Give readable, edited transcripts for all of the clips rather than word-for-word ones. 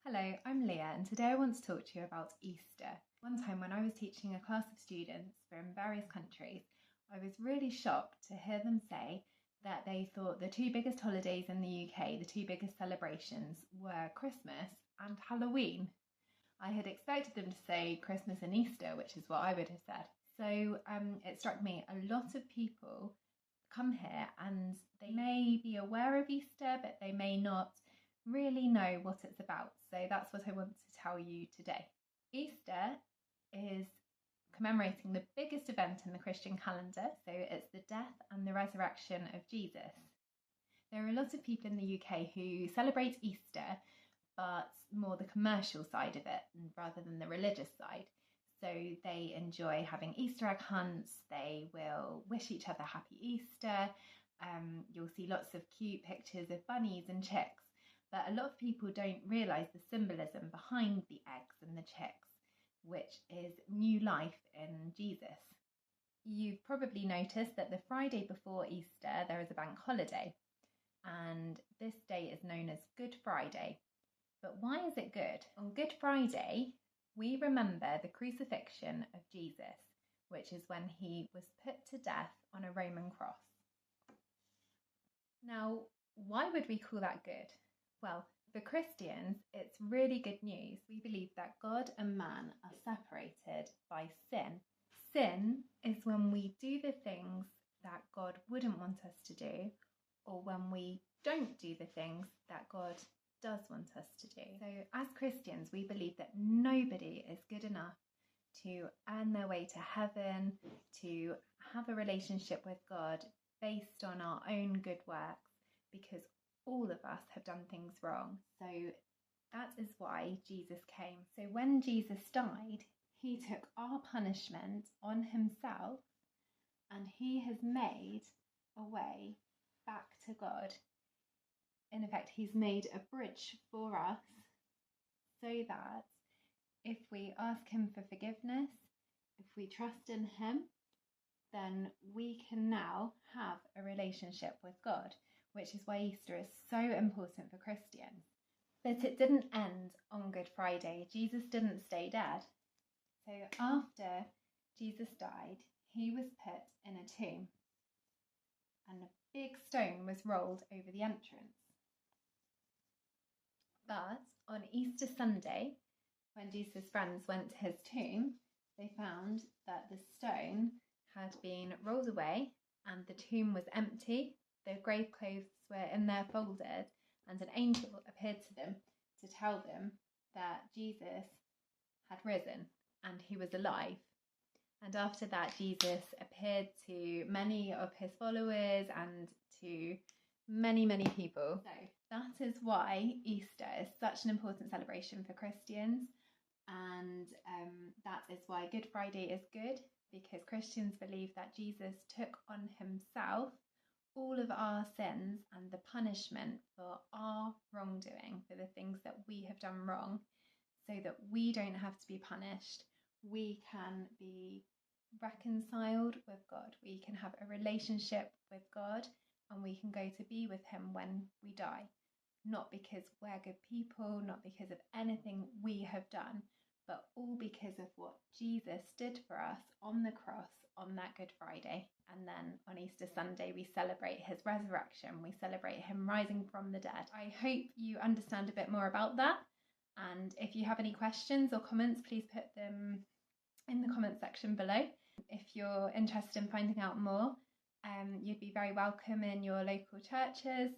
Hello, I'm Leah, and today I want to talk to you about Easter. One time when I was teaching a class of students from various countries, I was really shocked to hear them say that they thought the two biggest holidays in the UK, the two biggest celebrations, were Christmas and Halloween. I had expected them to say Christmas and Easter, which is what I would have said. So it struck me a lot of people come here and they may be aware of Easter, but they may not really know what it's about. So that's what I want to tell you today. Easter is commemorating the biggest event in the Christian calendar, so it's the death and the resurrection of Jesus. There are a lot of people in the UK who celebrate Easter, but more the commercial side of it rather than the religious side. So they enjoy having Easter egg hunts, they will wish each other happy Easter, you'll see lots of cute pictures of bunnies and chicks. But a lot of people don't realise the symbolism behind the eggs and the chicks, which is new life in Jesus. You've probably noticed that the Friday before Easter there is a bank holiday, and this day is known as Good Friday. But why is it good? On Good Friday, we remember the crucifixion of Jesus, which is when he was put to death on a Roman cross. Now, why would we call that good? Well, for Christians, it's really good news. We believe that God and man are separated by sin. Sin is when we do the things that God wouldn't want us to do, or when we don't do the things that God does want us to do. So as Christians, we believe that nobody is good enough to earn their way to heaven, to have a relationship with God based on our own good works, because all of us have done things wrong. So that is why Jesus came. So when Jesus died, he took our punishment on himself, and he has made a way back to God. In effect, he's made a bridge for us so that if we ask him for forgiveness, if we trust in him, then we can now have a relationship with God, which is why Easter is so important for Christians. But it didn't end on Good Friday. Jesus didn't stay dead. So after Jesus died, he was put in a tomb, and a big stone was rolled over the entrance. But on Easter Sunday, when Jesus' friends went to his tomb, they found that the stone had been rolled away and the tomb was empty. The grave clothes were in there folded, and an angel appeared to them to tell them that Jesus had risen and he was alive. And after that, Jesus appeared to many of his followers and to many people. So that is why Easter is such an important celebration for Christians, and that is why Good Friday is good, because Christians believe that Jesus took on himself all of our sins and the punishment for our wrongdoing, for the things that we have done wrong, so that we don't have to be punished. We can be reconciled with God. We can have a relationship with God, and we can go to be with him when we die. Not because we're good people, not because of anything we have done, but all because of what Jesus did for us on the cross on that Good Friday. And then on Easter Sunday, we celebrate his resurrection. We celebrate him rising from the dead. I hope you understand a bit more about that. And if you have any questions or comments, please put them in the comment section below. If you're interested in finding out more, you'd be very welcome in your local churches.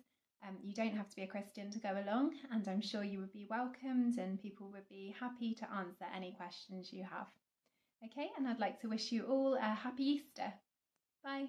You don't have to be a Christian to go along, and I'm sure you would be welcomed and people would be happy to answer any questions you have. Okay, and I'd like to wish you all a happy Easter. Bye.